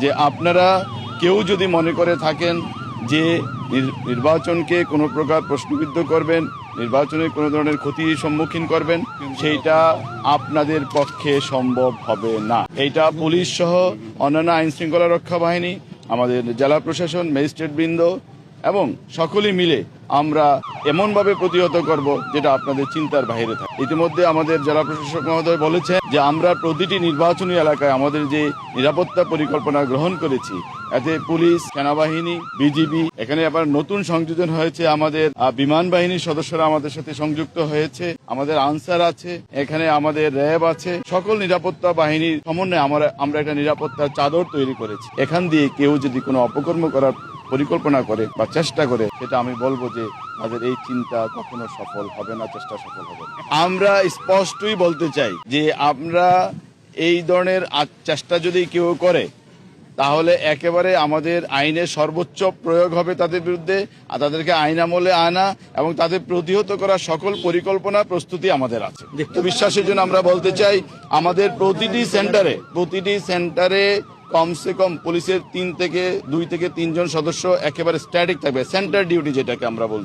যে আপনারা কেউ যদি মনে করে থাকেন যে নির্বাচনকে কোনো প্রকার প্রশ্নবিদ্ধ করবেন, নির্বাচনে কোনো ধরনের ক্ষতির সম্মুখীন করবেন, সেইটা আপনাদের পক্ষে সম্ভব হবে না। এইটা পুলিশ সহ অন্যান্য আইন শৃঙ্খলা রক্ষা বাহিনী, আমাদের জেলা প্রশাসন, ম্যাজিস্ট্রেট বৃন্দ এবং সকলেই মিলে আমরা এমনভাবে প্রতিহত করব যেটা আপনাদের চিন্তার বাইরে থাকে। ইতিমধ্যে আমাদের জেলা প্রশাসক মহোদয় বলেছেন যে আমরা প্রতিটি নির্বাচনী এলাকায় আমাদের যে নিরাপত্তা পরিকল্পনা গ্রহণ করেছি, এতে পুলিশ, সেনাবাহিনী, বিজিবি, এখানে আবার নতুন সংযোজন হয়েছে, আমাদের বিমান বাহিনীর সদস্যরা আমাদের সাথে সংযুক্ত হয়েছে, আমাদের আনসার আছে, এখানে আমাদের র্যাব আছে, সকল নিরাপত্তা বাহিনীর সমন্বয়ে আমরা একটা নিরাপত্তার চাদর তৈরি করেছি। এখান দিয়ে কেউ যদি কোনো অপকর্ম করার পরিকল্পনা করে বা চেষ্টা করে, সেটা আমি বলবো যে তাদের এই চিন্তা কখনো সফল হবে না, চেষ্টা সফল হবে না। আমরা স্পষ্টই বলতে চাই যে আমরা এই ধরনের চেষ্টা যদি কেউ করে তাহলে একেবারে আমাদের আইনের সর্বোচ্চ প্রয়োগ হবে তাদের বিরুদ্ধে, আর তাদেরকে আইন আমলে আনা এবং তাদের প্রতিহত করার সকল পরিকল্পনা প্রস্তুতি আমাদের আছে। তো বিশ্বাসের জন্য আমরা বলতে চাই আমাদের প্রতিটি সেন্টারে কমসে কম পুলিশের 2 থেকে 3 জন সদস্য একেবারে স্ট্যাটিক থাকবে, সেন্টার ডিউটি যেটাকে আমরা বলছি।